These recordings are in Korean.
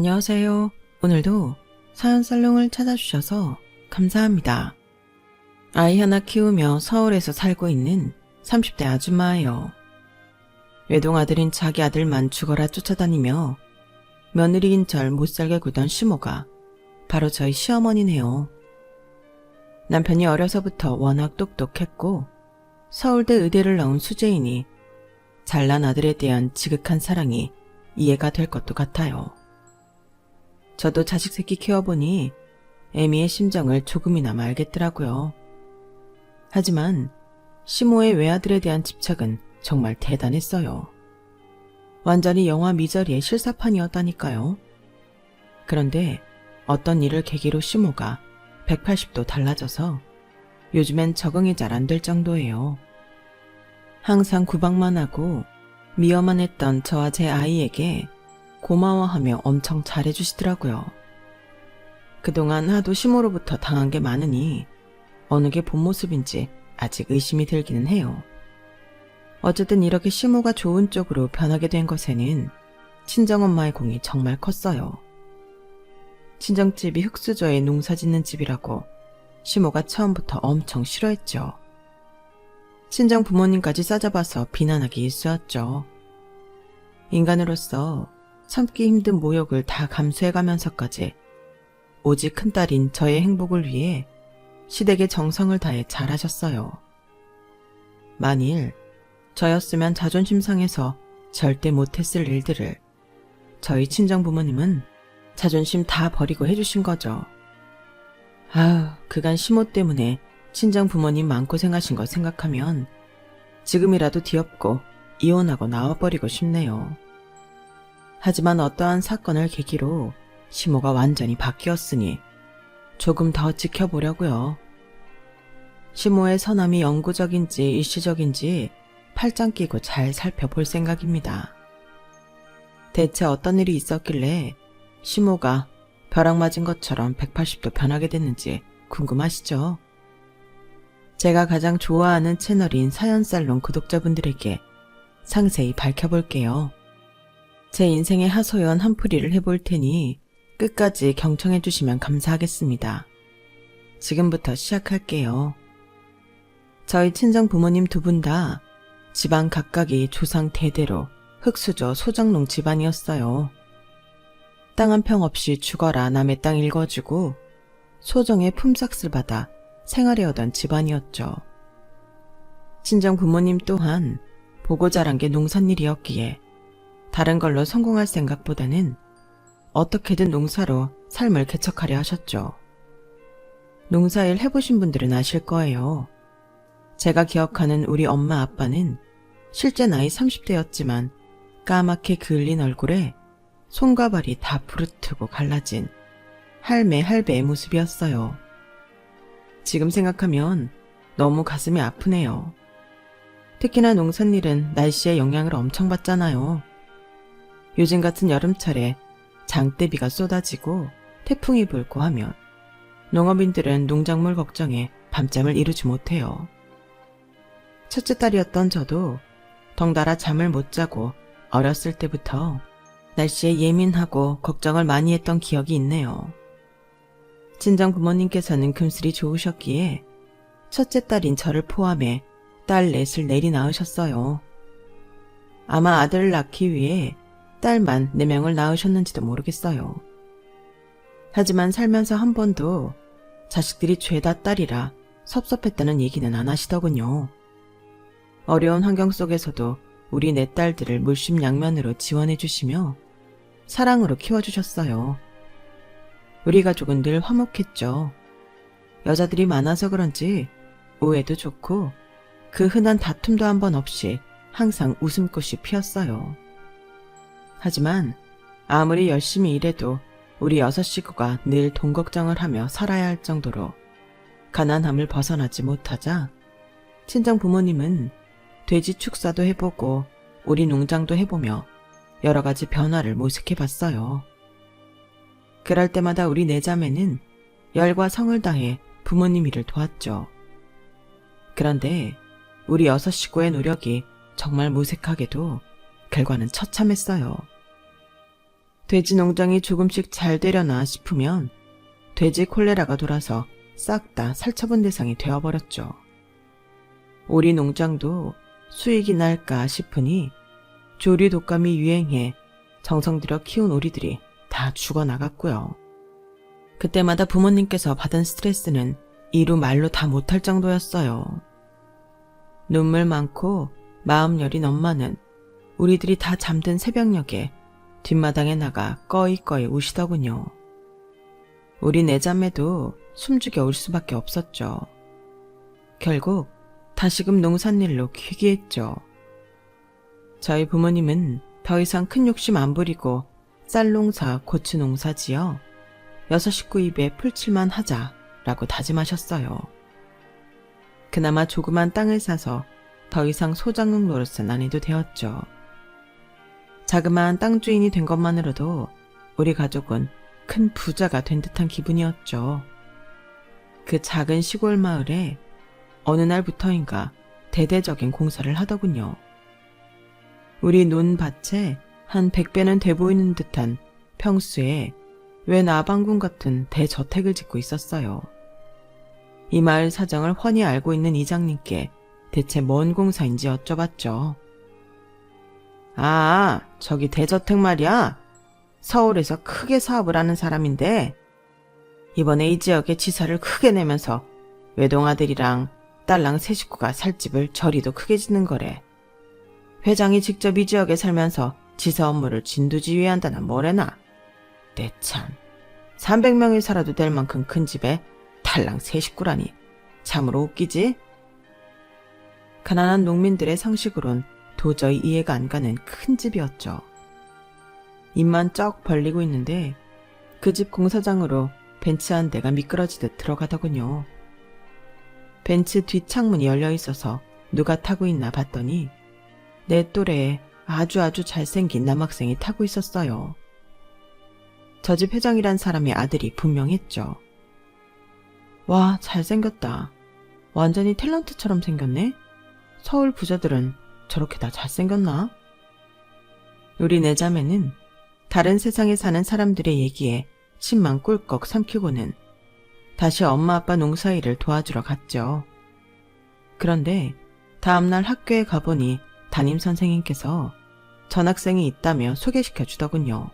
안녕하세요. 오늘도 사연살롱을 찾아주셔서 감사합니다. 아이 하나 키우며 서울에서 살고 있는 30대 아줌마예요. 외동아들인 자기 아들만 죽어라 쫓아다니며 며느리인 절 못살게 굴던 시모가 바로 저희 시어머니네요. 남편이 어려서부터 워낙 똑똑했고 서울대 의대를 나온 수재이니 잘난 아들에 대한 지극한 사랑이 이해가 될 것도 같아요. 저도 자식 새끼 키워보니 애미의 심정을 조금이나마 알겠더라고요. 하지만 시모의 외아들에 대한 집착은 정말 대단했어요. 완전히 영화 미저리의 실사판이었다니까요. 그런데 어떤 일을 계기로 시모가 180도 달라져서 요즘엔 적응이 잘 안 될 정도예요. 항상 구박만 하고 미워만 했던 저와 제 아이에게 고마워하며 엄청 잘해주시더라고요. 그동안 하도 시모로부터 당한 게 많으니 어느 게 본 모습인지 아직 의심이 들기는 해요. 어쨌든 이렇게 시모가 좋은 쪽으로 변하게 된 것에는 친정엄마의 공이 정말 컸어요. 친정집이 흙수저에 농사 짓는 집이라고 시모가 처음부터 엄청 싫어했죠. 친정 부모님까지 싸잡아서 비난하기 일쑤였죠. 인간으로서 참기 힘든 모욕을 다 감수해가면서까지 오직 큰딸인 저의 행복을 위해 시댁의 정성을 다해 잘하셨어요. 만일 저였으면 자존심 상해서 절대 못했을 일들을 저희 친정 부모님은 자존심 다 버리고 해주신 거죠. 아우, 그간 시모 때문에 친정 부모님 마음고생하신 거 생각하면 지금이라도 뒤엎고 이혼하고 나와버리고 싶네요. 하지만 어떠한 사건을 계기로 시모가 완전히 바뀌었으니 조금 더 지켜보려고요. 시모의 선함이 영구적인지 일시적인지 팔짱 끼고 잘 살펴볼 생각입니다. 대체 어떤 일이 있었길래 시모가 벼락 맞은 것처럼 180도 변하게 됐는지 궁금하시죠? 제가 가장 좋아하는 채널인 사연살롱 구독자분들에게 상세히 밝혀볼게요. 제 인생의 하소연 한풀이를 해볼 테니 끝까지 경청해 주시면 감사하겠습니다. 지금부터 시작할게요. 저희 친정 부모님 두 분 다 집안 각각이 조상 대대로 흙수저 소작농 집안이었어요. 땅 한 평 없이 죽어라 남의 땅 읽어주고 소정의 품삯을 받아 생활해오던 집안이었죠. 친정 부모님 또한 보고 자란 게 농산일이었기에 다른 걸로 성공할 생각보다는 어떻게든 농사로 삶을 개척하려 하셨죠. 농사일 해보신 분들은 아실 거예요. 제가 기억하는 우리 엄마 아빠는 실제 나이 30대였지만 까맣게 그을린 얼굴에 손과 발이 다 부르트고 갈라진 할매 할배의 모습이었어요. 지금 생각하면 너무 가슴이 아프네요. 특히나 농산일은 날씨의 영향을 엄청 받잖아요. 요즘 같은 여름철에 장대비가 쏟아지고 태풍이 불고 하면 농업인들은 농작물 걱정에 밤잠을 이루지 못해요. 첫째 딸이었던 저도 덩달아 잠을 못 자고 어렸을 때부터 날씨에 예민하고 걱정을 많이 했던 기억이 있네요. 친정 부모님께서는 금슬이 좋으셨기에 첫째 딸인 저를 포함해 딸 넷을 내리 낳으셨어요. 아마 아들을 낳기 위해 딸만 4명을 낳으셨는지도 모르겠어요. 하지만 살면서 한 번도 자식들이 죄다 딸이라 섭섭했다는 얘기는 안 하시더군요. 어려운 환경 속에서도 우리 4딸들을 물심양면으로 지원해 주시며 사랑으로 키워주셨어요. 우리 가족은 늘 화목했죠. 여자들이 많아서 그런지 우애도 좋고 그 흔한 다툼도 한 번 없이 항상 웃음꽃이 피었어요. 하지만 아무리 열심히 일해도 우리 6 식구가 늘 돈 걱정을 하며 살아야 할 정도로 가난함을 벗어나지 못하자 친정 부모님은 돼지 축사도 해보고 우리 농장도 해보며 여러 가지 변화를 모색해봤어요. 그럴 때마다 우리 4자매는 열과 성을 다해 부모님 일을 도왔죠. 그런데 우리 6 식구의 노력이 정말 무색하게도 결과는 처참했어요. 돼지 농장이 조금씩 잘 되려나 싶으면 돼지 콜레라가 돌아서 싹 다 살처분 대상이 되어버렸죠. 오리 농장도 수익이 날까 싶으니 조류 독감이 유행해 정성 들여 키운 오리들이 다 죽어나갔고요. 그때마다 부모님께서 받은 스트레스는 이루 말로 다 못할 정도였어요. 눈물 많고 마음 여린 엄마는 우리들이 다 잠든 새벽녘에 뒷마당에 나가 꺼이꺼이 우시더군요. 우리 내자매도 숨죽여 울 수밖에 없었죠. 결국 다시금 농산일로 퀴기했죠. 저희 부모님은 더 이상 큰 욕심 안 부리고 쌀농사, 고추농사 지어 6 식구 입에 풀칠만 하자라고 다짐하셨어요. 그나마 조그만 땅을 사서 더 이상 소장국 노릇은 안 해도 되었죠. 자그마한 땅 주인이 된 것만으로도 우리 가족은 큰 부자가 된 듯한 기분이었죠. 그 작은 시골 마을에 어느 날부터인가 대대적인 공사를 하더군요. 우리 논밭에 한 100배는 돼 보이는 듯한 평수에 웬 아방궁 같은 대저택을 짓고 있었어요. 이 마을 사정을 훤히 알고 있는 이장님께 대체 뭔 공사인지 여쭤봤죠. 아, 저기 대저택 말이야. 서울에서 크게 사업을 하는 사람인데 이번에 이 지역에 지사를 크게 내면서 외동아들이랑 딸랑 세 식구가 살 집을 저리도 크게 짓는 거래. 회장이 직접 이 지역에 살면서 지사 업무를 진두지휘한다나 뭐래나. 내 참, 300명이 살아도 될 만큼 큰 집에 딸랑 세 식구라니 참으로 웃기지? 가난한 농민들의 상식으론 도저히 이해가 안 가는 큰 집이었죠. 입만 쩍 벌리고 있는데 그 집 공사장으로 벤츠 한 대가 미끄러지듯 들어가더군요. 벤츠 뒷창문이 열려 있어서 누가 타고 있나 봤더니 내 또래에 아주 잘생긴 남학생이 타고 있었어요. 저 집 회장이란 사람의 아들이 분명했죠. 와, 잘생겼다. 완전히 탤런트처럼 생겼네. 서울 부자들은 저렇게 다 잘생겼나? 우리 내자매는 다른 세상에 사는 사람들의 얘기에 침만 꿀꺽 삼키고는 다시 엄마 아빠 농사일을 도와주러 갔죠. 그런데 다음날 학교에 가보니 담임선생님께서 전학생이 있다며 소개시켜 주더군요.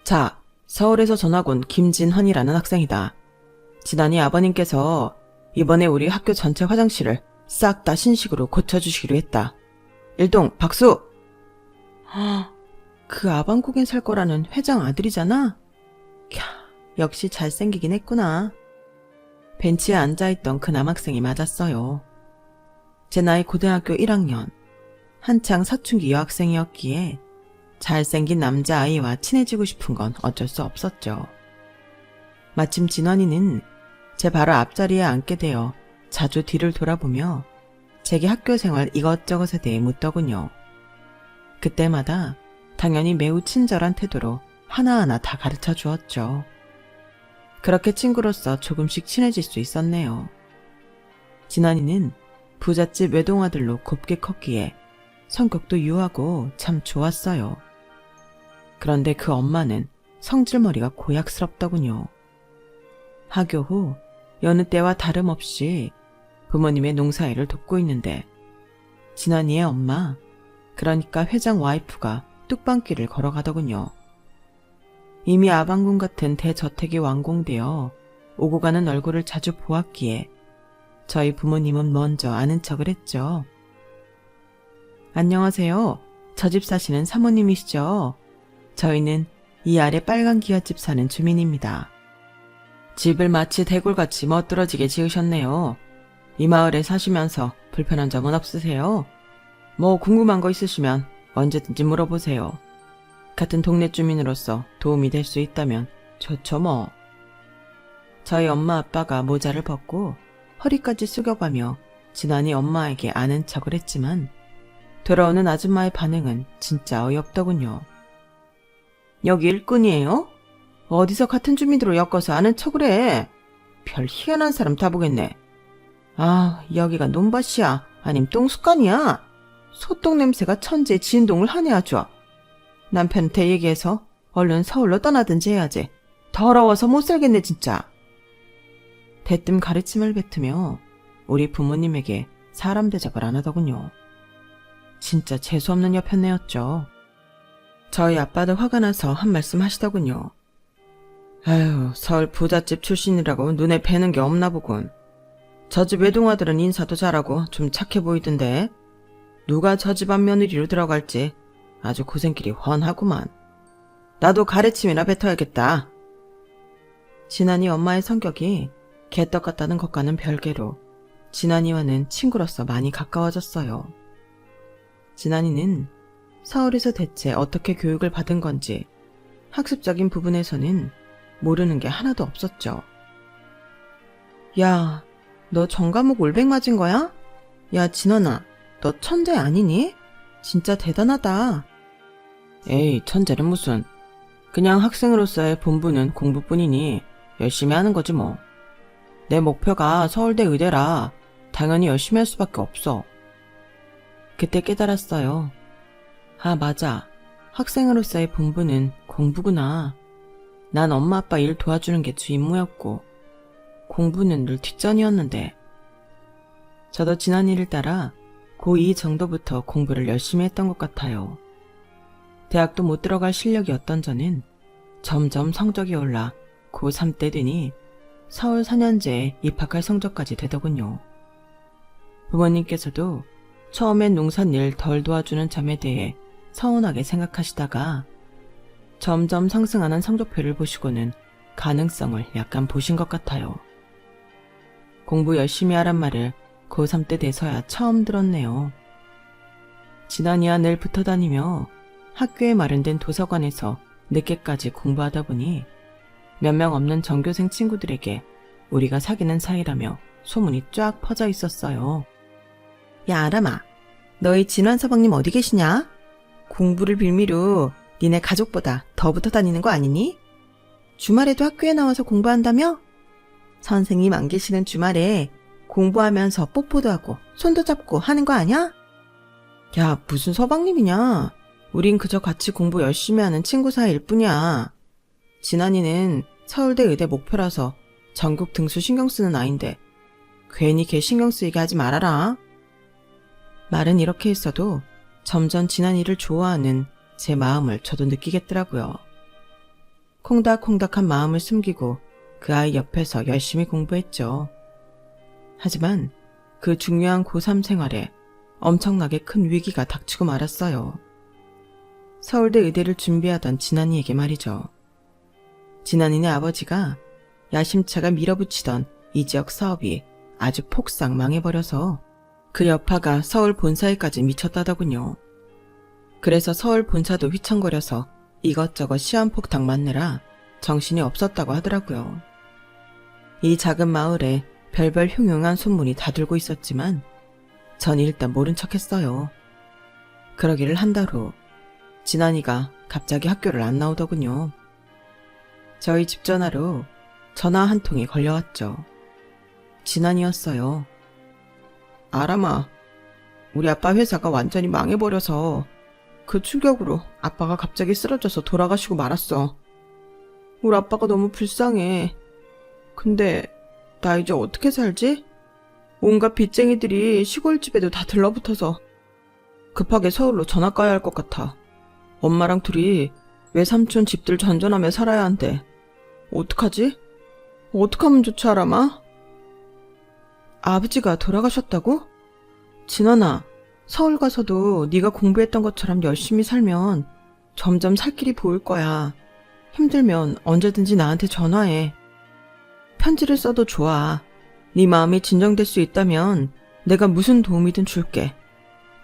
자, 서울에서 전학 온 김진헌이라는 학생이다. 지난해 아버님께서 이번에 우리 학교 전체 화장실을 싹 다 신식으로 고쳐주시기로 했다. 일동 박수! 그 아방국엔 살 거라는 회장 아들이잖아? 캬, 역시 잘생기긴 했구나. 벤치에 앉아있던 그 남학생이 맞았어요. 제 나이 고등학교 1학년, 한창 사춘기 여학생이었기에 잘생긴 남자아이와 친해지고 싶은 건 어쩔 수 없었죠. 마침 진원이는 제 바로 앞자리에 앉게 되어 자주 뒤를 돌아보며 제게 학교 생활 이것저것에 대해 묻더군요. 그때마다 당연히 매우 친절한 태도로 하나하나 다 가르쳐 주었죠. 그렇게 친구로서 조금씩 친해질 수 있었네요. 진환이는 부잣집 외동아들로 곱게 컸기에 성격도 유하고 참 좋았어요. 그런데 그 엄마는 성질머리가 고약스럽더군요. 하교 후 여느 때와 다름없이 부모님의 농사일을 돕고 있는데 진환이의 엄마, 그러니까 회장 와이프가 뚝방길을 걸어가더군요. 이미 아방궁 같은 대저택이 완공되어 오고 가는 얼굴을 자주 보았기에 저희 부모님은 먼저 아는 척을 했죠. 안녕하세요. 저 집 사시는 사모님이시죠? 저희는 이 아래 빨간 기와집 사는 주민입니다. 집을 마치 대굴같이 멋들어지게 지으셨네요. 이 마을에 사시면서 불편한 점은 없으세요? 뭐 궁금한 거 있으시면 언제든지 물어보세요. 같은 동네 주민으로서 도움이 될 수 있다면 좋죠 뭐. 저희 엄마 아빠가 모자를 벗고 허리까지 숙여가며 진환이 엄마에게 아는 척을 했지만 돌아오는 아줌마의 반응은 진짜 어이없더군요. 여기 일꾼이에요? 어디서 같은 주민으로 엮어서 아는 척을 해? 별 희한한 사람 다 보겠네. 아, 여기가 논밭이야? 아님 똥숟간이야? 소똥 냄새가 천지에 진동을 하네 아주. 남편한테 얘기해서 얼른 서울로 떠나든지 해야지. 더러워서 못 살겠네 진짜. 대뜸 가르침을 뱉으며 우리 부모님에게 사람 대접을 안 하더군요. 진짜 재수없는 여편네였죠. 저희 아빠도 화가 나서 한 말씀 하시더군요. 아유, 서울 부잣집 출신이라고 눈에 뵈는 게 없나 보군. 저 집 외동아들은 인사도 잘하고 좀 착해 보이던데 누가 저 집안 며느리로 들어갈지 아주 고생길이 훤하구만. 나도 가르침이나 뱉어야겠다. 진안이 엄마의 성격이 개떡 같다는 것과는 별개로 진안이와는 친구로서 많이 가까워졌어요. 진안이는 서울에서 대체 어떻게 교육을 받은 건지 학습적인 부분에서는 모르는 게 하나도 없었죠. 야, 너 전과목 올백 맞은 거야? 야, 진원아, 너 천재 아니니? 진짜 대단하다. 에이, 천재는 무슨. 그냥 학생으로서의 본분은 공부뿐이니 열심히 하는 거지 뭐. 내 목표가 서울대 의대라 당연히 열심히 할 수밖에 없어. 그때 깨달았어요. 아, 맞아. 학생으로서의 본분은 공부구나. 난 엄마 아빠 일 도와주는 게 주 임무였고 공부는 늘 뒷전이었는데. 저도 진안이를 따라 고2 정도부터 공부를 열심히 했던 것 같아요. 대학도 못 들어갈 실력이었던 저는 점점 성적이 올라 고3 때 되니 서울 4년제에 입학할 성적까지 되더군요. 부모님께서도 처음엔 농사일 덜 도와주는 점에 대해 서운하게 생각하시다가 점점 상승하는 성적표를 보시고는 가능성을 약간 보신 것 같아요. 공부 열심히 하란 말을 고3 때 돼서야 처음 들었네요. 진안이와 늘 붙어 다니며 학교에 마련된 도서관에서 늦게까지 공부하다 보니 몇 명 없는 전교생 친구들에게 우리가 사귀는 사이라며 소문이 쫙 퍼져 있었어요. 야, 아람아, 너희 진환 서방님 어디 계시냐? 공부를 빌미로 니네 가족보다 더 붙어 다니는 거 아니니? 주말에도 학교에 나와서 공부한다며? 선생님 안 계시는 주말에 공부하면서 뽀뽀도 하고 손도 잡고 하는 거 아냐? 야, 무슨 서방님이냐? 우린 그저 같이 공부 열심히 하는 친구 사이일 뿐이야. 진환이는 서울대 의대 목표라서 전국 등수 신경 쓰는 아인데 괜히 걔 신경 쓰이게 하지 말아라. 말은 이렇게 했어도 점점 진환이를 좋아하는 제 마음을 저도 느끼겠더라고요. 콩닥콩닥한 마음을 숨기고 그 아이 옆에서 열심히 공부했죠. 하지만 그 중요한 고3 생활에 엄청나게 큰 위기가 닥치고 말았어요. 서울대 의대를 준비하던 진환이에게 말이죠. 진환이네 아버지가 야심차가 밀어붙이던 이 지역 사업이 아주 폭삭 망해버려서 그 여파가 서울 본사에까지 미쳤다더군요. 그래서 서울 본사도 휘청거려서 이것저것 시한폭탄 맞느라 정신이 없었다고 하더라고요. 이 작은 마을에 별별 흉흉한 소문이 다 돌고 있었지만 전 일단 모른 척했어요. 그러기를 한 달 후 진환이가 갑자기 학교를 안 나오더군요. 저희 집 전화로 전화 한 통이 걸려왔죠. 진환이었어요. 아람아, 우리 아빠 회사가 완전히 망해버려서 그 충격으로 아빠가 갑자기 쓰러져서 돌아가시고 말았어. 우리 아빠가 너무 불쌍해. 근데 나 이제 어떻게 살지? 온갖 빚쟁이들이 시골집에도 다 들러붙어서 급하게 서울로 전학 가야 할 것 같아. 엄마랑 둘이 외삼촌 집들 전전하며 살아야 한대. 어떡하지? 어떡하면 좋지, 아람아? 아버지가 돌아가셨다고? 진원아, 서울 가서도 네가 공부했던 것처럼 열심히 살면 점점 살 길이 보일 거야. 힘들면 언제든지 나한테 전화해. 편지를 써도 좋아. 네 마음이 진정될 수 있다면 내가 무슨 도움이든 줄게.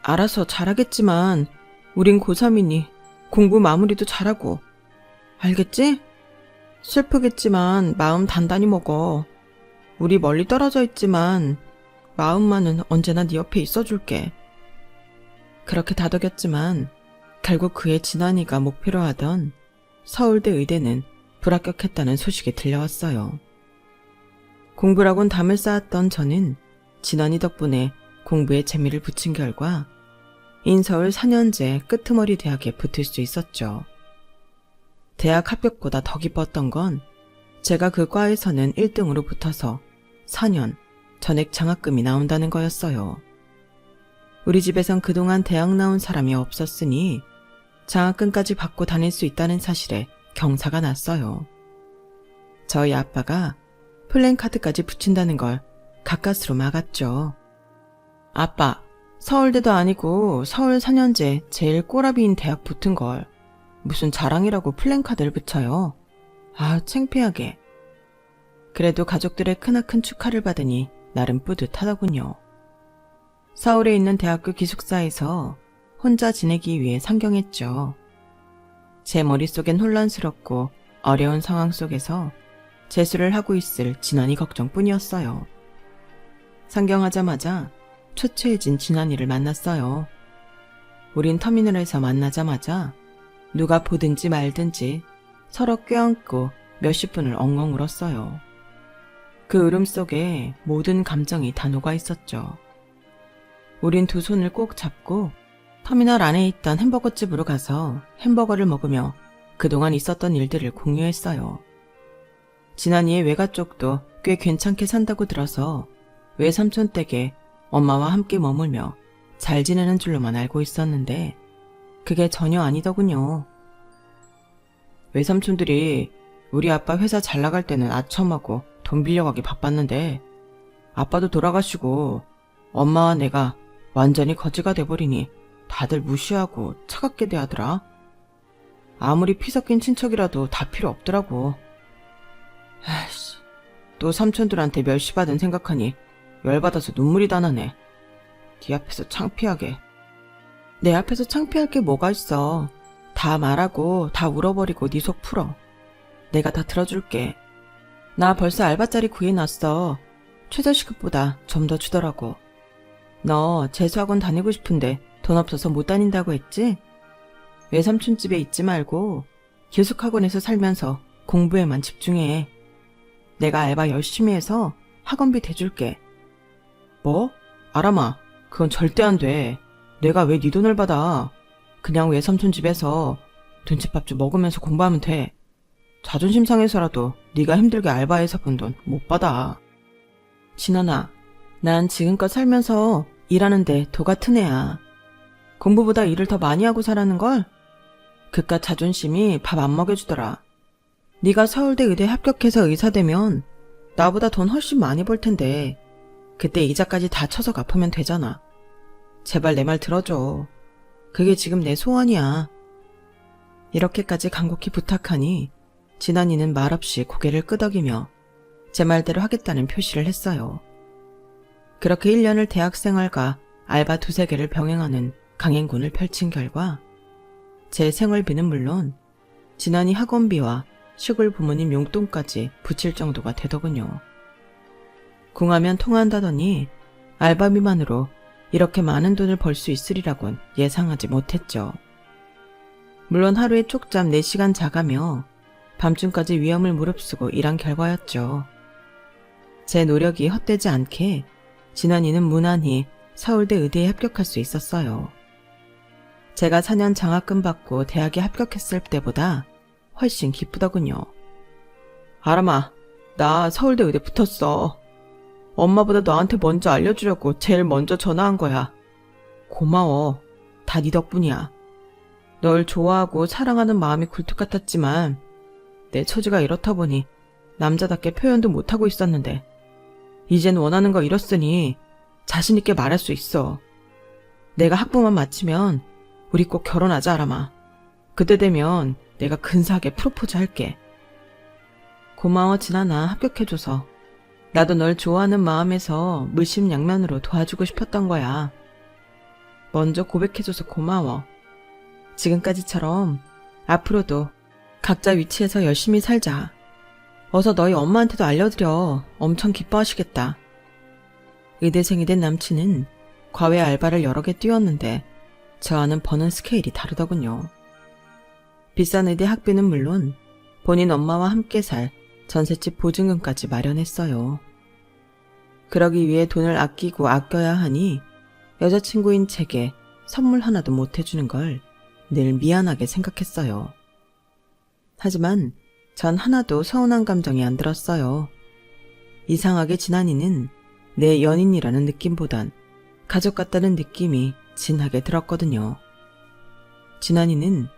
알아서 잘하겠지만 우린 고3이니 공부 마무리도 잘하고. 알겠지? 슬프겠지만 마음 단단히 먹어. 우리 멀리 떨어져 있지만 마음만은 언제나 네 옆에 있어줄게. 그렇게 다독였지만 결국 그의 진환이가 목표로 하던 서울대 의대는 불합격했다는 소식이 들려왔어요. 공부라곤 담을 쌓았던 저는 진환이 덕분에 공부에 재미를 붙인 결과 인서울 4년제 끄트머리 대학에 붙을 수 있었죠. 대학 합격보다 더 기뻤던 건 제가 그 과에서는 1등으로 붙어서 4년 전액 장학금이 나온다는 거였어요. 우리 집에선 그동안 대학 나온 사람이 없었으니 장학금까지 받고 다닐 수 있다는 사실에 경사가 났어요. 저희 아빠가 플랜카드까지 붙인다는 걸 가까스로 막았죠. 아빠, 서울대도 아니고 서울 4년제 제일 꼬라비인 대학 붙은 걸 무슨 자랑이라고 플랜카드를 붙여요. 아, 창피하게. 그래도 가족들의 크나큰 축하를 받으니 나름 뿌듯하더군요. 서울에 있는 대학교 기숙사에서 혼자 지내기 위해 상경했죠. 제 머릿속엔 혼란스럽고 어려운 상황 속에서 재수를 하고 있을 진환이 걱정뿐이었어요. 상경하자마자 초췌해진 진환이를 만났어요. 우린 터미널에서 만나자마자 누가 보든지 말든지 서로 껴안고 몇십 분을 엉엉 울었어요. 그 울음 속에 모든 감정이 다 녹아 있었죠. 우린 두 손을 꼭 잡고 터미널 안에 있던 햄버거집으로 가서 햄버거를 먹으며 그동안 있었던 일들을 공유했어요. 진환이의 외가 쪽도 꽤 괜찮게 산다고 들어서 외삼촌 댁에 엄마와 함께 머물며 잘 지내는 줄로만 알고 있었는데 그게 전혀 아니더군요. 외삼촌들이 우리 아빠 회사 잘 나갈 때는 아첨하고 돈 빌려가기 바빴는데 아빠도 돌아가시고 엄마와 내가 완전히 거지가 돼버리니 다들 무시하고 차갑게 대하더라. 아무리 피 섞인 친척이라도 다 필요 없더라고. 아이씨, 또 삼촌들한테 멸시받은 생각하니 열받아서 눈물이 다 나네. 네 앞에서 창피하게. 내 앞에서 창피할 게 뭐가 있어. 다 말하고 다 울어버리고 네 속 풀어. 내가 다 들어줄게. 나 벌써 알바자리 구해놨어. 최저시급보다 좀 더 주더라고. 너 재수학원 다니고 싶은데 돈 없어서 못 다닌다고 했지? 외삼촌 집에 있지 말고 기숙학원에서 살면서 공부에만 집중해. 내가 알바 열심히 해서 학원비 대줄게. 뭐? 아람아, 그건 절대 안 돼. 내가 왜 네 돈을 받아. 그냥 외삼촌 집에서 돈칫밥 좀 먹으면서 공부하면 돼. 자존심 상해서라도 네가 힘들게 알바해서 번 돈 못 받아. 진원아, 난 지금껏 살면서 일하는데 도 같은 애야. 공부보다 일을 더 많이 하고 살았는걸? 그깟 자존심이 밥 안 먹여주더라. 네가 서울대 의대 합격해서 의사 되면 나보다 돈 훨씬 많이 벌 텐데 그때 이자까지 다 쳐서 갚으면 되잖아. 제발 내 말 들어줘. 그게 지금 내 소원이야. 이렇게까지 간곡히 부탁하니 진환이는 말없이 고개를 끄덕이며 제 말대로 하겠다는 표시를 했어요. 그렇게 1년을 대학생활과 알바 두세 개를 병행하는 강행군을 펼친 결과 제 생활비는 물론 진환이 학원비와 시골 부모님 용돈까지 붙일 정도가 되더군요. 궁하면 통한다더니 알바비만으로 이렇게 많은 돈을 벌 수 있으리라곤 예상하지 못했죠. 물론 하루에 쪽잠 4시간 자가며 밤중까지 위험을 무릅쓰고 일한 결과였죠. 제 노력이 헛되지 않게 진환이는 무난히 서울대 의대에 합격할 수 있었어요. 제가 4년 장학금 받고 대학에 합격했을 때보다 훨씬 기쁘더군요. 아람아, 나 서울대 의대 붙었어. 엄마보다 너한테 먼저 알려주려고 제일 먼저 전화한 거야. 고마워. 다 네 덕분이야. 널 좋아하고 사랑하는 마음이 굴뚝 같았지만 내 처지가 이렇다 보니 남자답게 표현도 못하고 있었는데 이젠 원하는 거 이뤘으니 자신 있게 말할 수 있어. 내가 학부만 마치면 우리 꼭 결혼하자, 아람아. 그때 되면 내가 근사하게 프로포즈 할게. 고마워, 진아나. 합격해줘서. 나도 널 좋아하는 마음에서 물심양면으로 도와주고 싶었던 거야. 먼저 고백해줘서 고마워. 지금까지처럼 앞으로도 각자 위치에서 열심히 살자. 어서 너희 엄마한테도 알려드려. 엄청 기뻐하시겠다. 의대생이 된 남친은 과외 알바를 여러 개 뛰었는데 저와는 버는 스케일이 다르더군요. 비싼 의대 학비는 물론 본인 엄마와 함께 살 전셋집 보증금까지 마련했어요. 그러기 위해 돈을 아끼고 아껴야 하니 여자친구인 제게 선물 하나도 못 해주는 걸 늘 미안하게 생각했어요. 하지만 전 하나도 서운한 감정이 안 들었어요. 이상하게 진한이는 내 연인이라는 느낌보단 가족 같다는 느낌이 진하게 들었거든요. 진한이는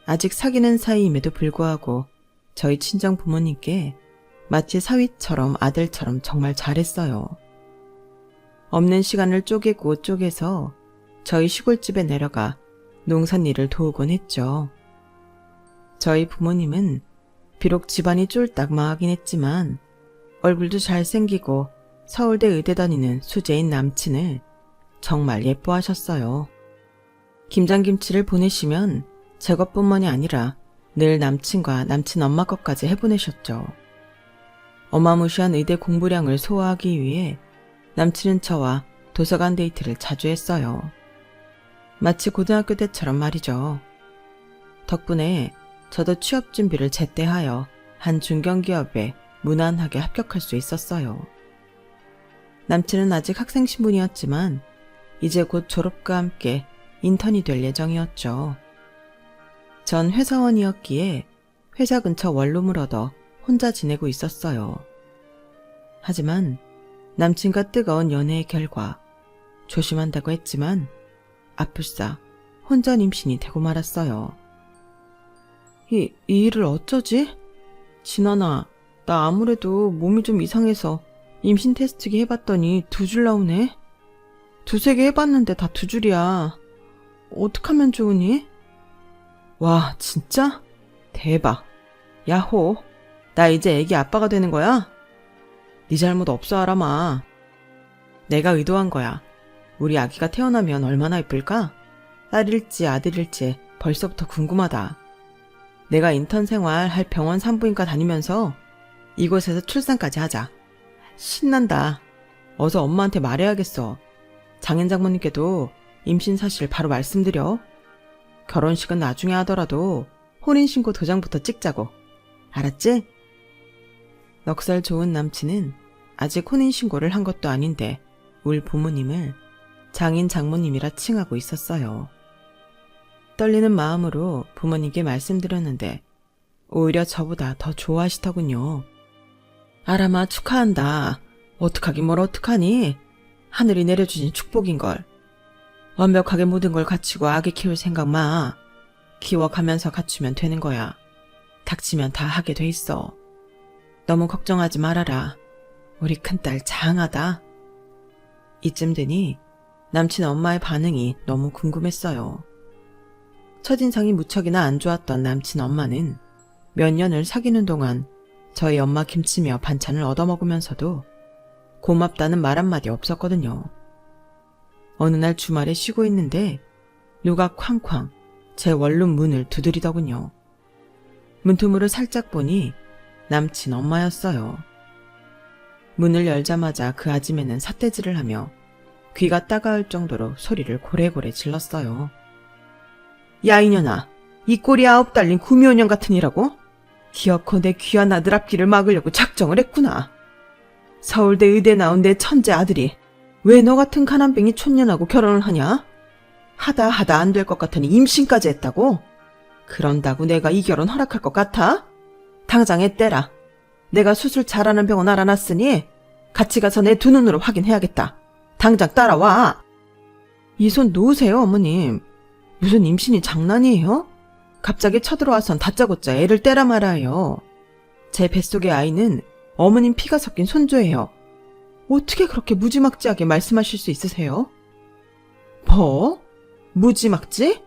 아직 사귀는 사이임에도 불구하고 저희 친정 부모님께 마치 사위처럼 아들처럼 정말 잘했어요. 없는 시간을 쪼개고 쪼개서 저희 시골집에 내려가 농산일을 도우곤 했죠. 저희 부모님은 비록 집안이 쫄딱 망하긴 했지만 얼굴도 잘생기고 서울대 의대 다니는 수재인 남친을 정말 예뻐하셨어요. 김장김치를 보내시면 제 것뿐만이 아니라 늘 남친과 남친 엄마 것까지 해보내셨죠. 어마무시한 의대 공부량을 소화하기 위해 남친은 저와 도서관 데이트를 자주 했어요. 마치 고등학교 때처럼 말이죠. 덕분에 저도 취업 준비를 제때 하여 한 중견기업에 무난하게 합격할 수 있었어요. 남친은 아직 학생 신분이었지만 이제 곧 졸업과 함께 인턴이 될 예정이었죠. 전 회사원이었기에 회사 근처 원룸을 얻어 혼자 지내고 있었어요. 하지만 남친과 뜨거운 연애의 결과 조심한다고 했지만 아플싸 혼전 임신이 되고 말았어요. 이 일을 어쩌지? 진아나, 나 아무래도 몸이 좀 이상해서 임신 테스트기 해봤더니 2줄 나오네. 2-3개 해봤는데 다 2줄이야. 어떡하면 좋으니? 와, 진짜? 대박. 야호. 나 이제 애기 아빠가 되는 거야? 네 잘못 없어, 아람아. 내가 의도한 거야. 우리 아기가 태어나면 얼마나 예쁠까? 딸일지 아들일지 벌써부터 궁금하다. 내가 인턴 생활 할 병원 산부인과 다니면서 이곳에서 출산까지 하자. 신난다. 어서 엄마한테 말해야겠어. 장인 장모님께도 임신 사실 바로 말씀드려. 결혼식은 나중에 하더라도 혼인신고 도장부터 찍자고. 알았지? 넉살 좋은 남친은 아직 혼인신고를 한 것도 아닌데 울 부모님을 장인 장모님이라 칭하고 있었어요. 떨리는 마음으로 부모님께 말씀드렸는데 오히려 저보다 더 좋아하시더군요. 아람아, 축하한다. 어떡하긴 뭘 어떡하니? 하늘이 내려주신 축복인걸. 완벽하게 모든 걸 갖추고 아기 키울 생각 마. 키워가면서 갖추면 되는 거야. 닥치면 다 하게 돼 있어. 너무 걱정하지 말아라. 우리 큰딸 장하다. 이쯤 되니 남친 엄마의 반응이 너무 궁금했어요. 첫인상이 무척이나 안 좋았던 남친 엄마는 몇 년을 사귀는 동안 저희 엄마 김치며 반찬을 얻어먹으면서도 고맙다는 말 한마디 없었거든요. 어느 날 주말에 쉬고 있는데 누가 쾅쾅 제 원룸 문을 두드리더군요. 문틈으로 살짝 보니 남친 엄마였어요. 문을 열자마자 그 아줌매는 삿대질을 하며 귀가 따가울 정도로 소리를 고래고래 질렀어요. 야 이년아, 이 꼴이 9 달린 구미호년 같으니라고? 기어코 내 귀한 아들 앞길을 막으려고 작정을 했구나. 서울대 의대 나온 내 천재 아들이 왜 너 같은 가난뱅이 촌년하고 결혼을 하냐? 하다 안 될 것 같으니 임신까지 했다고? 그런다고 내가 이 결혼 허락할 것 같아? 당장 애 떼라. 내가 수술 잘하는 병원 알아놨으니 같이 가서 내 두 눈으로 확인해야겠다. 당장 따라와. 이 손 놓으세요, 어머님. 무슨 임신이 장난이에요? 갑자기 쳐들어와선 다짜고짜 애를 떼라 말아요. 제 뱃속의 아이는 어머님 피가 섞인 손주예요. 어떻게 그렇게 무지막지하게 말씀하실 수 있으세요? 뭐? 무지막지?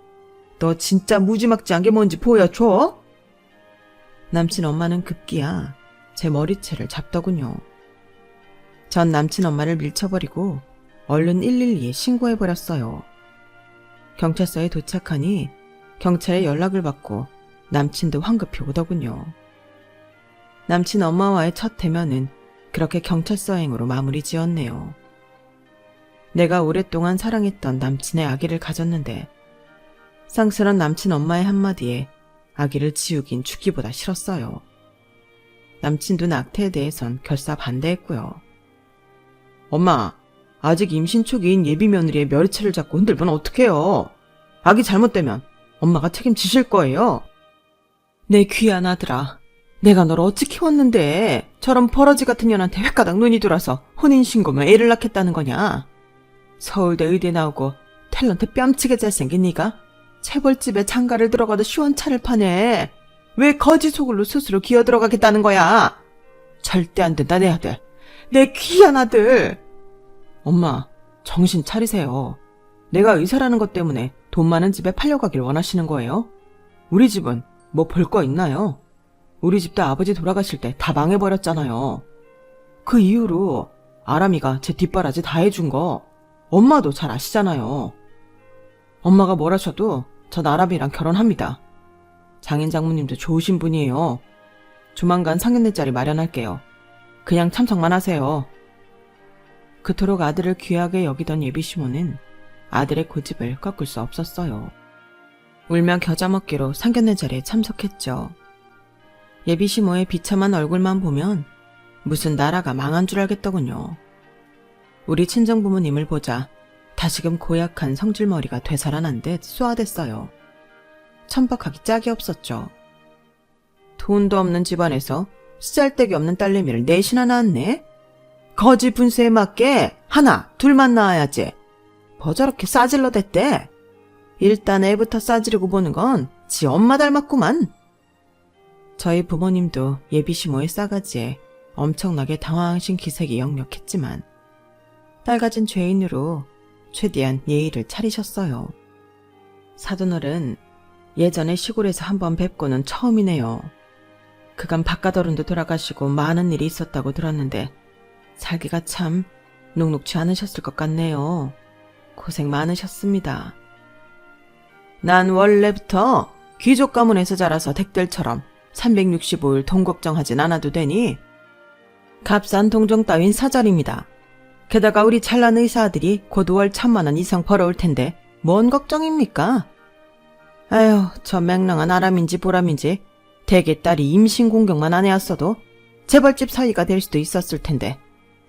너 진짜 무지막지한 게 뭔지 보여줘? 남친 엄마는 급기야 제 머리채를 잡더군요. 전 남친 엄마를 밀쳐버리고 얼른 112에 신고해버렸어요. 경찰서에 도착하니 경찰에 연락을 받고 남친도 황급히 오더군요. 남친 엄마와의 첫 대면은 그렇게 경찰서행으로 마무리 지었네요. 내가 오랫동안 사랑했던 남친의 아기를 가졌는데 쌍스런 남친 엄마의 한마디에 아기를 지우긴 죽기보다 싫었어요. 남친도 낙태에 대해선 결사 반대했고요. 엄마, 아직 임신 초기인 예비 며느리의 머리채를 잡고 흔들면 어떡해요? 아기 잘못되면 엄마가 책임지실 거예요. 내 귀한 아들아, 내가 널 어찌 키웠는데 저런 버러지 같은 년한테 횟가닥 눈이 돌아서 혼인신고며 애를 낳겠다는 거냐? 서울대 의대 나오고 탤런트 뺨치게 잘생긴 네가 재벌집에 장가를 들어가도 시원차를 파네. 왜 거지 속으로 스스로 기어들어가겠다는 거야? 절대 안 된다, 내 아들. 내 귀한 아들. 엄마, 정신 차리세요. 내가 의사라는 것 때문에 돈 많은 집에 팔려가길 원하시는 거예요? 우리 집은 뭐 볼 거 있나요? 우리 집도 아버지 돌아가실 때 다 망해버렸잖아요. 그 이후로 아람이가 제 뒷바라지 다 해준 거 엄마도 잘 아시잖아요. 엄마가 뭘 하셔도 전 아람이랑 결혼합니다. 장인 장모님도 좋으신 분이에요. 조만간 상견례 자리 마련할게요. 그냥 참석만 하세요. 그토록 아들을 귀하게 여기던 예비시모는 아들의 고집을 꺾을 수 없었어요. 울며 겨자 먹기로 상견례 자리에 참석했죠. 예비시모의 비참한 얼굴만 보면 무슨 나라가 망한 줄 알겠더군요. 우리 친정부모님을 보자 다시금 고약한 성질머리가 되살아난 듯 쏘아댔어요. 천박하기 짝이 없었죠. 돈도 없는 집안에서 쓰잘데기 없는 딸내미를 넷이나 낳았네? 거지 분수에 맞게 하나, 둘만 낳아야지. 뭐 저렇게 싸질러 댔대? 일단 애부터 싸지르고 보는 건 지 엄마 닮았구만. 저희 부모님도 예비시모의 싸가지에 엄청나게 당황하신 기색이 역력했지만 딸 가진 죄인으로 최대한 예의를 차리셨어요. 사돈어른, 예전에 시골에서 한번 뵙고는 처음이네요. 그간 바깥어른도 돌아가시고 많은 일이 있었다고 들었는데 살기가 참 녹록지 않으셨을 것 같네요. 고생 많으셨습니다. 난 원래부터 귀족 가문에서 자라서 댁들처럼 365일 돈 걱정하진 않아도 되니 값싼 동정 따윈 사절입니다. 게다가 우리 찬란 의사들이 곧 5월 1,000만 원 이상 벌어올 텐데 뭔 걱정입니까? 아휴, 저 맹랑한 아람인지 보람인지 대개 딸이 임신 공격만 안 해왔어도 재벌집 사위가 될 수도 있었을 텐데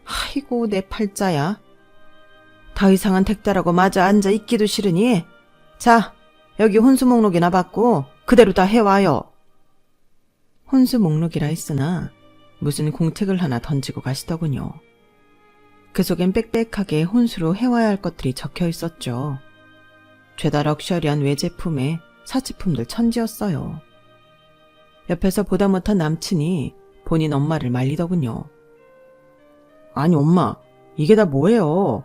아이고 내 팔자야. 더 이상은 댁딸하고 마저 앉아 있기도 싫으니 자, 여기 혼수 목록이나 받고 그대로 다 해와요. 혼수 목록이라 했으나 무슨 공책을 하나 던지고 가시더군요. 그 속엔 빽빽하게 혼수로 해와야 할 것들이 적혀 있었죠. 죄다 럭셔리한 외제품에 사치품들 천지였어요. 옆에서 보다 못한 남친이 본인 엄마를 말리더군요. 아니 엄마, 이게 다 뭐예요?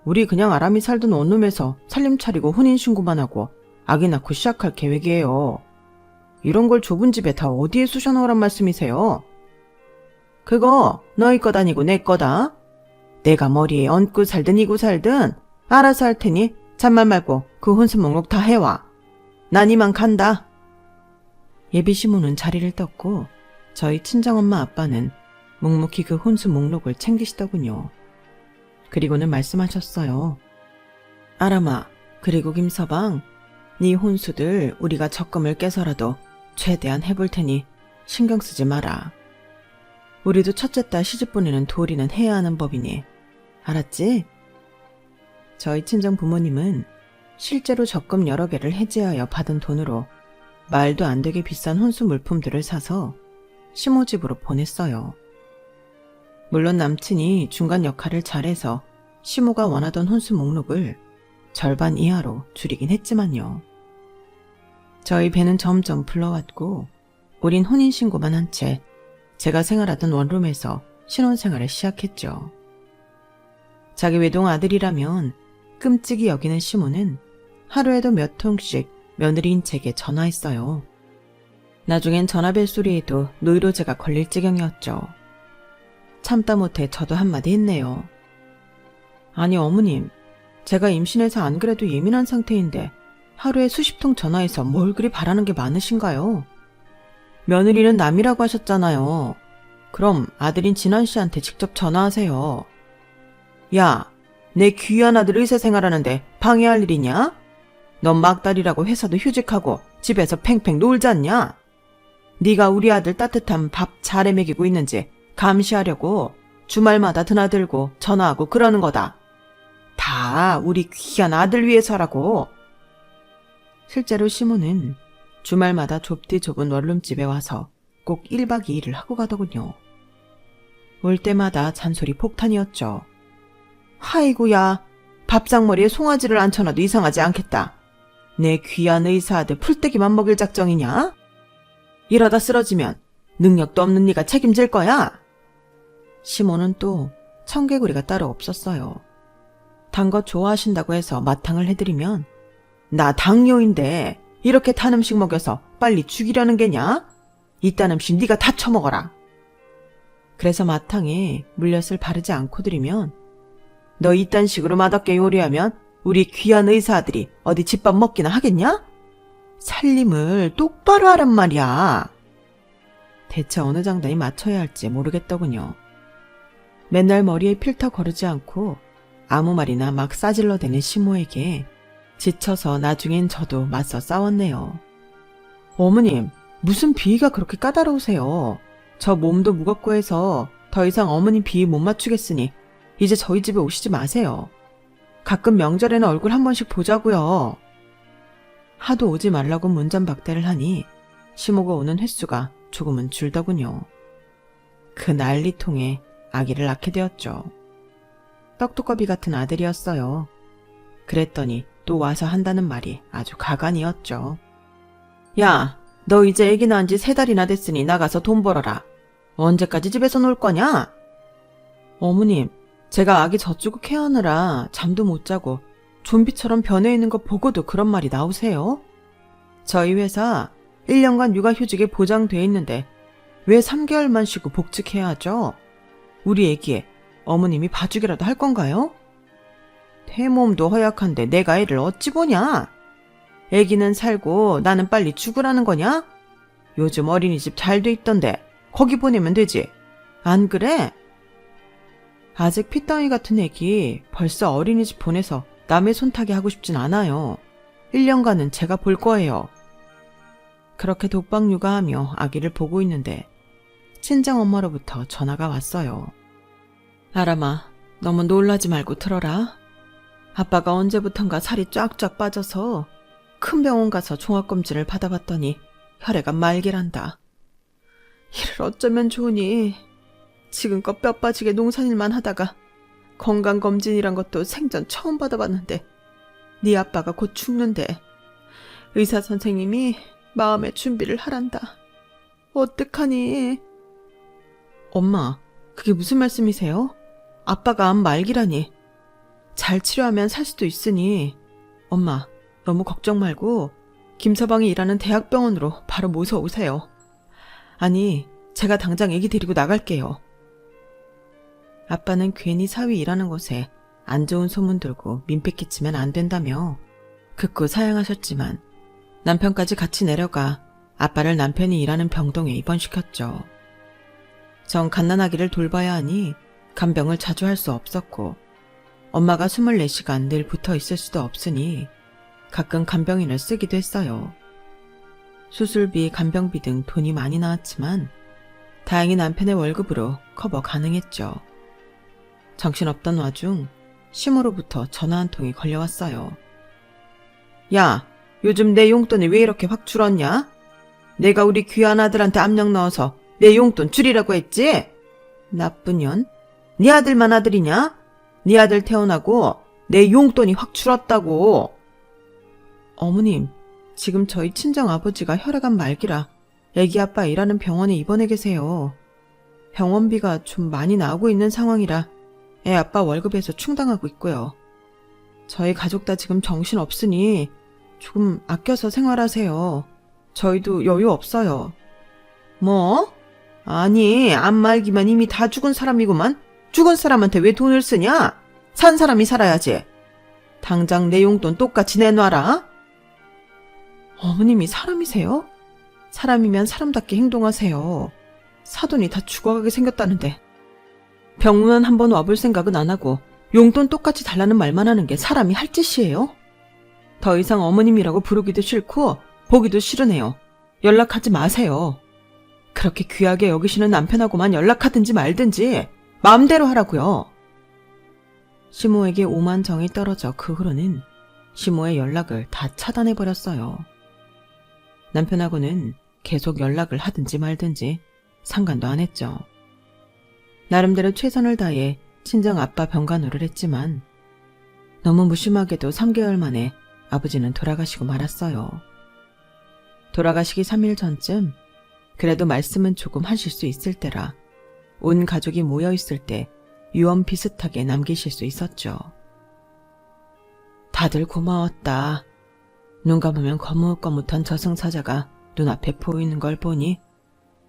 우리 그냥 아람이 살던 원룸에서 살림 차리고 혼인신고만 하고 아기 낳고 시작할 계획이에요. 이런 걸 좁은 집에 다 어디에 쑤셔넣으란 말씀이세요? 그거 너희 것 아니고 내 거다. 내가 머리에 얹고 살든 이고 살든 알아서 할 테니 잔말 말고 그 혼수 목록 다 해와. 난 이만 간다. 예비시모는 자리를 떴고 저희 친정엄마 아빠는 묵묵히 그 혼수 목록을 챙기시더군요. 그리고는 말씀하셨어요. 아람아, 그리고 김서방, 네 혼수들 우리가 적금을 깨서라도 최대한 해볼 테니 신경 쓰지 마라. 우리도 첫째 딸 시집 보내는 도리는 해야 하는 법이니 알았지? 저희 친정 부모님은 실제로 적금 여러 개를 해지하여 받은 돈으로 말도 안 되게 비싼 혼수 물품들을 사서 시모 집으로 보냈어요. 물론 남친이 중간 역할을 잘해서 시모가 원하던 혼수 목록을 절반 이하로 줄이긴 했지만요. 저희 배는 점점 불러왔고 우린 혼인신고만 한 채 제가 생활하던 원룸에서 신혼생활을 시작했죠. 자기 외동 아들이라면 끔찍이 여기는 시모는 하루에도 몇 통씩 며느리인 제게 전화했어요. 나중엔 전화벨 소리에도 노이로제가 걸릴 지경이었죠. 참다 못해 저도 한마디 했네요. 아니 어머님, 제가 임신해서 안 그래도 예민한 상태인데 하루에 수십 통 전화해서 뭘 그리 바라는 게 많으신가요? 며느리는 남이라고 하셨잖아요. 그럼 아들인 진환 씨한테 직접 전화하세요. 야, 내 귀한 아들 의사 생활하는데 방해할 일이냐? 넌 막달이라고 회사도 휴직하고 집에서 팽팽 놀지 않냐? 네가 우리 아들 따뜻한 밥 잘해 먹이고 있는지 감시하려고 주말마다 드나들고 전화하고 그러는 거다. 다 우리 귀한 아들 위해서라고. 실제로 시모는 주말마다 좁디 좁은 원룸집에 와서 꼭 1박 2일을 하고 가더군요. 올 때마다 잔소리 폭탄이었죠. 아이고야, 밥상머리에 송아지를 앉혀놔도 이상하지 않겠다. 내 귀한 의사한테 풀떼기만 먹일 작정이냐? 이러다 쓰러지면 능력도 없는 네가 책임질 거야. 시모는 또 청개구리가 따로 없었어요. 단 거 좋아하신다고 해서 마탕을 해드리면 나 당뇨인데 이렇게 탄 음식 먹여서 빨리 죽이려는 게냐? 이딴 음식 네가 다 처먹어라. 그래서 마탕에 물엿을 바르지 않고 드리면 너 이딴 식으로 맛없게 요리하면 우리 귀한 의사들이 어디 집밥 먹기나 하겠냐? 살림을 똑바로 하란 말이야. 대체 어느 장단이 맞춰야 할지 모르겠더군요. 맨날 머리에 필터 거르지 않고 아무 말이나 막 싸질러대는 시모에게 지쳐서 나중엔 저도 맞서 싸웠네요. 어머님, 무슨 비위가 그렇게 까다로우세요? 저 몸도 무겁고 해서 더 이상 어머님 비위 못 맞추겠으니 이제 저희 집에 오시지 마세요. 가끔 명절에는 얼굴 한 번씩 보자고요. 하도 오지 말라고 문전박대를 하니 시모가 오는 횟수가 조금은 줄더군요. 그 난리통에 아기를 낳게 되었죠. 떡두꺼비 같은 아들이었어요. 그랬더니 또 와서 한다는 말이 아주 가관이었죠. 야, 너 이제 애기 낳은 지 3달이나 됐으니 나가서 돈 벌어라. 언제까지 집에서 놀 거냐? 어머님, 제가 아기 젖주고 케어하느라 잠도 못 자고 좀비처럼 변해 있는 거 보고도 그런 말이 나오세요? 저희 회사 1년간 육아휴직에 보장돼 있는데 왜 3개월만 쉬고 복직해야 하죠? 우리 애기에 어머님이 봐주기라도 할 건가요? 태몸도 허약한데 내가 애를 어찌 보냐? 애기는 살고 나는 빨리 죽으라는 거냐? 요즘 어린이집 잘 돼 있던데 거기 보내면 되지. 안 그래? 아직 핏덩이 같은 애기 벌써 어린이집 보내서 남의 손타기 하고 싶진 않아요. 1년간은 제가 볼 거예요. 그렇게 독박 육아하며 아기를 보고 있는데 친정엄마로부터 전화가 왔어요. 아람아, 너무 놀라지 말고 들어라. 아빠가 언제부턴가 살이 쫙쫙 빠져서 큰 병원 가서 종합검진을 받아봤더니 혈액암 말기란다. 이를 어쩌면 좋으니 지금껏 뼈 빠지게 농산일만 하다가 건강검진이란 것도 생전 처음 받아봤는데 네 아빠가 곧 죽는데 의사 선생님이 마음의 준비를 하란다. 어떡하니? 엄마, 그게 무슨 말씀이세요? 아빠가 암 말기라니. 잘 치료하면 살 수도 있으니 엄마, 너무 걱정 말고 김서방이 일하는 대학병원으로 바로 모셔 오세요. 아니, 제가 당장 애기 데리고 나갈게요. 아빠는 괜히 사위 일하는 곳에 안 좋은 소문 들고 민폐 끼치면 안 된다며 극구 사양하셨지만 남편까지 같이 내려가 아빠를 남편이 일하는 병동에 입원시켰죠. 전 갓난아기를 돌봐야 하니 간병을 자주 할 수 없었고 엄마가 24시간 늘 붙어 있을 수도 없으니 가끔 간병인을 쓰기도 했어요. 수술비, 간병비 등 돈이 많이 나왔지만 다행히 남편의 월급으로 커버 가능했죠. 정신없던 와중 시모로부터 전화 한 통이 걸려왔어요. 야, 요즘 내 용돈이 왜 이렇게 확 줄었냐? 내가 우리 귀한 아들한테 압력 넣어서 내 용돈 줄이라고 했지? 나쁜 년? 네 아들만 아들이냐? 네 아들 태어나고 내 용돈이 확 줄었다고. 어머님, 지금 저희 친정아버지가 혈액암 말기라 애기 아빠 일하는 병원에 입원해 계세요. 병원비가 좀 많이 나오고 있는 상황이라 애 아빠 월급에서 충당하고 있고요. 저희 가족 다 지금 정신 없으니 조금 아껴서 생활하세요. 저희도 여유 없어요. 뭐? 아니, 암 말기만 이미 다 죽은 사람이구만. 죽은 사람한테 왜 돈을 쓰냐? 산 사람이 살아야지. 당장 내 용돈 똑같이 내놔라. 어머님이 사람이세요? 사람이면 사람답게 행동하세요. 사돈이 다 죽어가게 생겼다는데. 병원 한번 와볼 생각은 안 하고 용돈 똑같이 달라는 말만 하는 게 사람이 할 짓이에요? 더 이상 어머님이라고 부르기도 싫고 보기도 싫으네요. 연락하지 마세요. 그렇게 귀하게 여기시는 남편하고만 연락하든지 말든지 마음대로 하라고요. 시모에게 오만 정이 떨어져 그 후로는 시모의 연락을 다 차단해버렸어요. 남편하고는 계속 연락을 하든지 말든지 상관도 안 했죠. 나름대로 최선을 다해 친정 아빠 병간호를 했지만 너무 무심하게도 3개월 만에 아버지는 돌아가시고 말았어요. 돌아가시기 3일 전쯤 그래도 말씀은 조금 하실 수 있을 때라 온 가족이 모여있을 때 유언 비슷하게 남기실 수 있었죠. 다들 고마웠다. 눈 감으면 거뭇거뭇한 저승사자가 눈앞에 보이는 걸 보니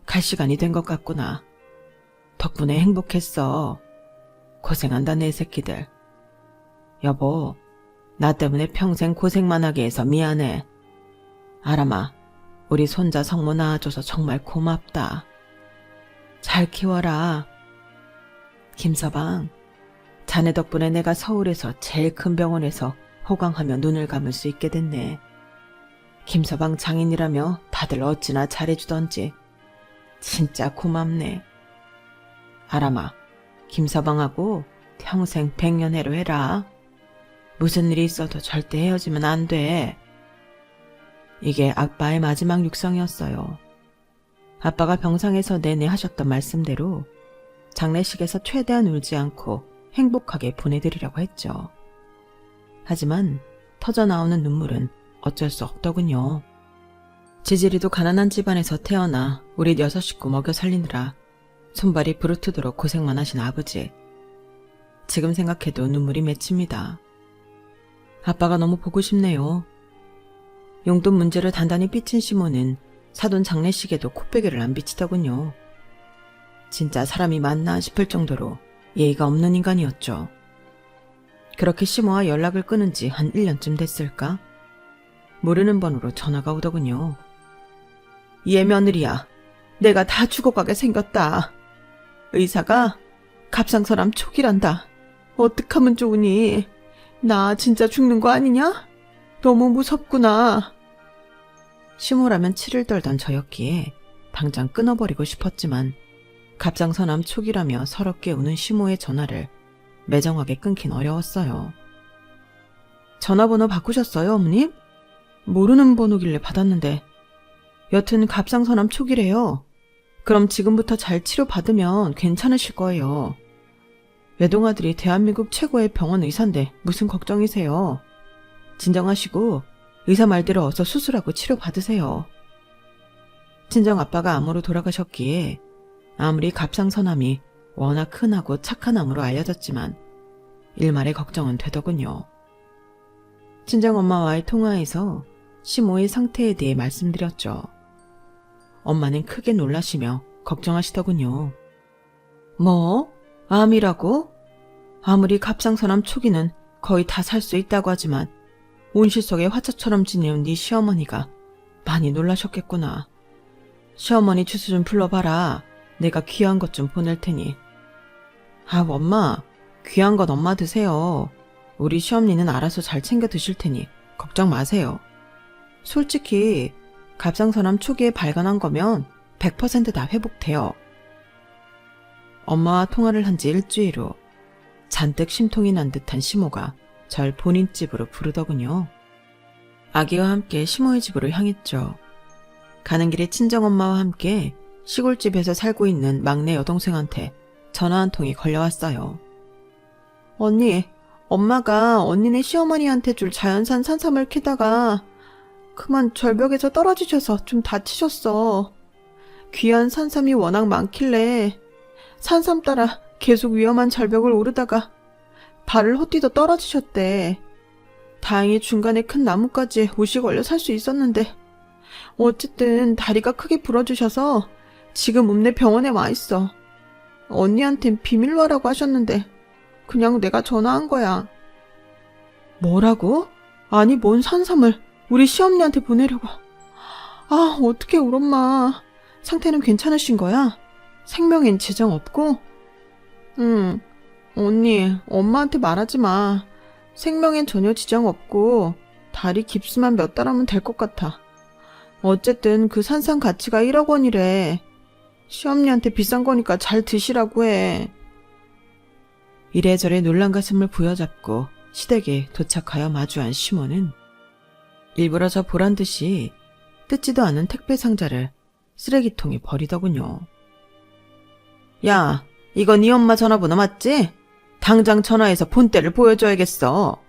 갈 시간이 된 것 같구나. 덕분에 행복했어. 고생한다 내 새끼들. 여보, 나 때문에 평생 고생만 하게 해서 미안해. 아람아, 우리 손자 성모 낳아줘서 정말 고맙다. 잘 키워라. 김서방, 자네 덕분에 내가 서울에서 제일 큰 병원에서 호강하며 눈을 감을 수 있게 됐네. 김서방 장인이라며 다들 어찌나 잘해주던지. 진짜 고맙네. 아람아, 김서방하고 평생 백년해로 해라. 무슨 일이 있어도 절대 헤어지면 안 돼. 이게 아빠의 마지막 육성이었어요. 아빠가 병상에서 내내 하셨던 말씀대로 장례식에서 최대한 울지 않고 행복하게 보내드리려고 했죠. 하지만 터져나오는 눈물은 어쩔 수 없더군요. 지지리도 가난한 집안에서 태어나 우리 6 식구 먹여 살리느라 손발이 부르트도록 고생만 하신 아버지. 지금 생각해도 눈물이 맺힙니다. 아빠가 너무 보고 싶네요. 용돈 문제를 단단히 삐친 시모는 사돈 장례식에도 콧배기를 안 비치더군요. 진짜 사람이 맞나 싶을 정도로 예의가 없는 인간이었죠. 그렇게 시모와 연락을 끊은 지 한 1년쯤 됐을까? 모르는 번호로 전화가 오더군요. 얘 며느리야, 내가 다 죽어가게 생겼다. 의사가 갑상선암 초기란다. 어떡하면 좋으니? 나 진짜 죽는 거 아니냐? 너무 무섭구나. 시모라면 치를 떨던 저였기에 당장 끊어버리고 싶었지만 갑상선암 초기라며 서럽게 우는 시모의 전화를 매정하게 끊긴 어려웠어요. 전화번호 바꾸셨어요, 어머님? 모르는 번호길래 받았는데. 여튼 갑상선암 초기래요. 그럼 지금부터 잘 치료받으면 괜찮으실 거예요. 외동아들이 대한민국 최고의 병원 의사인데 무슨 걱정이세요. 진정하시고 의사 말대로 어서 수술하고 치료받으세요. 친정아빠가 암으로 돌아가셨기에 아무리 갑상선암이 워낙 흔하고 착한 암으로 알려졌지만 일말의 걱정은 되더군요. 친정엄마와의 통화에서 시모의 상태에 대해 말씀드렸죠. 엄마는 크게 놀라시며 걱정하시더군요. 뭐? 암이라고? 아무리 갑상선암 초기는 거의 다 살 수 있다고 하지만 온실 속의 화초처럼 지내온 네 시어머니가 많이 놀라셨겠구나. 시어머니 주소 좀 불러봐라. 내가 귀한 것 좀 보낼 테니. 아, 엄마, 귀한 건 엄마 드세요. 우리 시어머니는 알아서 잘 챙겨 드실 테니 걱정 마세요. 솔직히 갑상선암 초기에 발견한 거면 100% 다 회복돼요. 엄마와 통화를 한 지 일주일 후 잔뜩 심통이 난 듯한 시모가 절 본인 집으로 부르더군요. 아기와 함께 시모의 집으로 향했죠. 가는 길에 친정엄마와 함께 시골집에서 살고 있는 막내 여동생한테 전화 한 통이 걸려왔어요. 언니, 엄마가 언니네 시어머니한테 줄 자연산 산삼을 캐다가 그만 절벽에서 떨어지셔서 좀 다치셨어. 귀한 산삼이 워낙 많길래 산삼 따라 계속 위험한 절벽을 오르다가 발을 헛디뎌 떨어지셨대. 다행히 중간에 큰 나뭇가지에 못이 걸려 살 수 있었는데 어쨌든 다리가 크게 부러지셔서 지금 읍내 병원에 와 있어. 언니한텐 비밀로하라고 하셨는데 그냥 내가 전화한 거야. 뭐라고? 아니 뭔 산삼을 우리 시어머니한테 보내려고. 아, 어떡해 우리 엄마. 상태는 괜찮으신 거야? 생명엔 지장 없고? 응. 언니, 엄마한테 말하지 마. 생명엔 전혀 지장 없고 다리 깁스만 몇 달 하면 될 것 같아. 어쨌든 그 산삼 가치가 1억 원이래. 시어머니한테 비싼 거니까 잘 드시라고 해. 이래저래 놀란 가슴을 부여잡고 시댁에 도착하여 마주한 시모는 일부러 저 보란 듯이 뜯지도 않은 택배 상자를 쓰레기통에 버리더군요. 야, 이거 네 엄마 전화번호 맞지? 당장 전화해서 본때를 보여줘야겠어.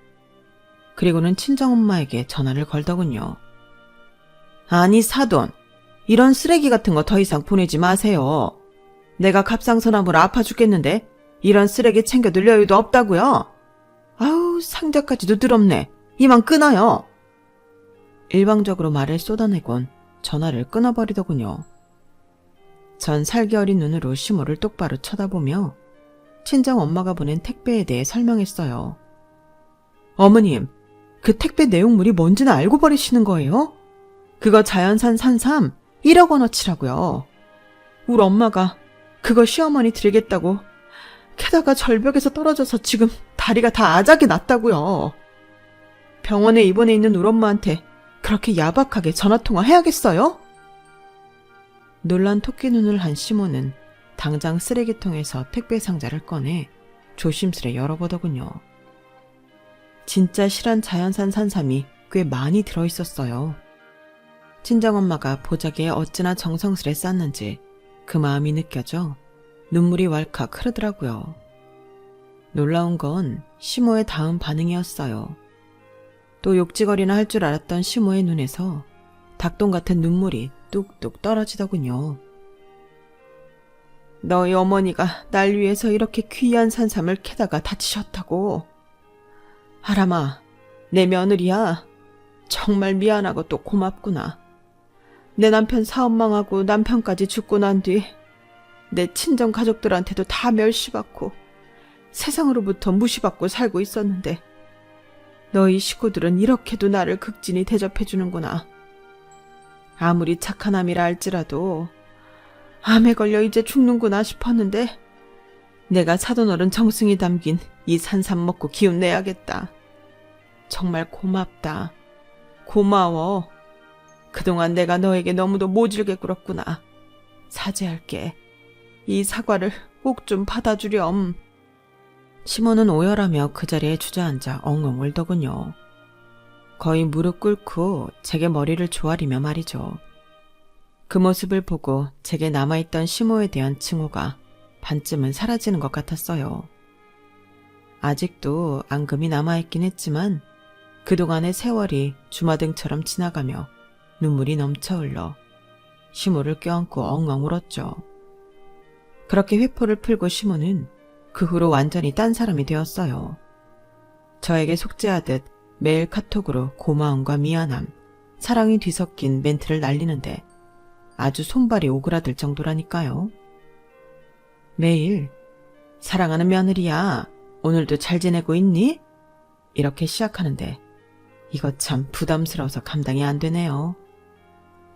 그리고는 친정엄마에게 전화를 걸더군요. 아니 사돈, 이런 쓰레기 같은 거 더 이상 보내지 마세요. 내가 갑상선암으로 아파 죽겠는데 이런 쓰레기 챙겨둘 여유도 없다고요. 아우, 상자까지도 더럽네. 이만 끊어요. 일방적으로 말을 쏟아내곤 전화를 끊어버리더군요. 전 살기 어린 눈으로 시모를 똑바로 쳐다보며 친정 엄마가 보낸 택배에 대해 설명했어요. 어머님, 그 택배 내용물이 뭔지는 알고 버리시는 거예요? 그거 자연산 산삼 1억 원어치라고요. 우리 엄마가 그거 시어머니 드리겠다고 게다가 절벽에서 떨어져서 지금 다리가 다 아작이 났다고요. 병원에 입원해 있는 우리 엄마한테 그렇게 야박하게 전화통화 해야겠어요? 놀란 토끼 눈을 한 시모는 당장 쓰레기통에서 택배 상자를 꺼내 조심스레 열어보더군요. 진짜 실한 자연산 산삼이 꽤 많이 들어있었어요. 친정엄마가 보자기에 어찌나 정성스레 쌌는지 그 마음이 느껴져 눈물이 왈칵 흐르더라고요. 놀라운 건 시모의 다음 반응이었어요. 또 욕지거리나 할 줄 알았던 시모의 눈에서 닭똥 같은 눈물이 뚝뚝 떨어지더군요. 너희 어머니가 날 위해서 이렇게 귀한 산삼을 캐다가 다치셨다고. 아람아, 내 며느리야. 정말 미안하고 또 고맙구나. 내 남편 사업망하고 남편까지 죽고 난 뒤 내 친정 가족들한테도 다 멸시받고 세상으로부터 무시받고 살고 있었는데 너희 식구들은 이렇게도 나를 극진히 대접해주는구나. 아무리 착한 암이라 할지라도 암에 걸려 이제 죽는구나 싶었는데 내가 사돈어른 정승이 담긴 이 산삼 먹고 기운 내야겠다. 정말 고맙다. 고마워. 그동안 내가 너에게 너무도 모질게 굴었구나. 사죄할게. 이 사과를 꼭 좀 받아주렴. 시몬은 오열하며 그 자리에 주저앉아 엉엉 울더군요. 거의 무릎 꿇고 제게 머리를 조아리며 말이죠. 그 모습을 보고 제게 남아있던 시모에 대한 칭호가 반쯤은 사라지는 것 같았어요. 아직도 앙금이 남아있긴 했지만 그동안의 세월이 주마등처럼 지나가며 눈물이 넘쳐 흘러 시모를 껴안고 엉엉 울었죠. 그렇게 회포를 풀고 시모는 그 후로 완전히 딴 사람이 되었어요. 저에게 속죄하듯 매일 카톡으로 고마움과 미안함, 사랑이 뒤섞인 멘트를 날리는데 아주 손발이 오그라들 정도라니까요. 매일 사랑하는 며느리야, 오늘도 잘 지내고 있니? 이렇게 시작하는데 이거 참 부담스러워서 감당이 안 되네요.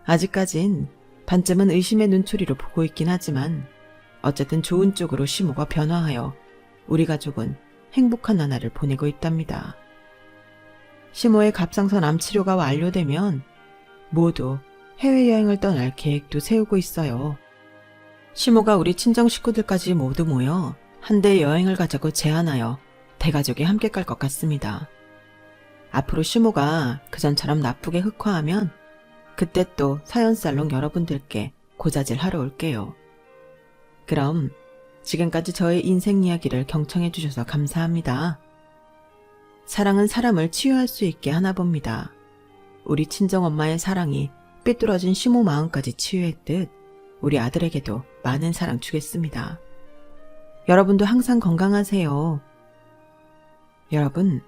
아직까진 반쯤은 의심의 눈초리로 보고 있긴 하지만 어쨌든 좋은 쪽으로 시모가 변화하여 우리 가족은 행복한 나날을 보내고 있답니다. 시모의 갑상선 암 치료가 완료되면 모두 해외여행을 떠날 계획도 세우고 있어요. 시모가 우리 친정 식구들까지 모두 모여 한데 여행을 가자고 제안하여 대가족이 함께 갈 것 같습니다. 앞으로 시모가 그전처럼 나쁘게 흑화하면 그때 또 사연살롱 여러분들께 고자질 하러 올게요. 그럼 지금까지 저의 인생 이야기를 경청해 주셔서 감사합니다. 사랑은 사람을 치유할 수 있게 하나 봅니다. 우리 친정엄마의 사랑이 삐뚤어진 시모 마음까지 치유했듯 우리 아들에게도 많은 사랑 주겠습니다. 여러분도 항상 건강하세요. 여러분,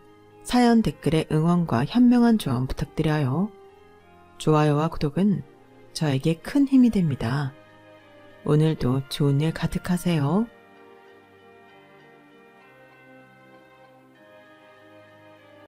사연 댓글에 응원과 현명한 조언 부탁드려요. 좋아요와 구독은 저에게 큰 힘이 됩니다. 오늘도 좋은 일 가득하세요.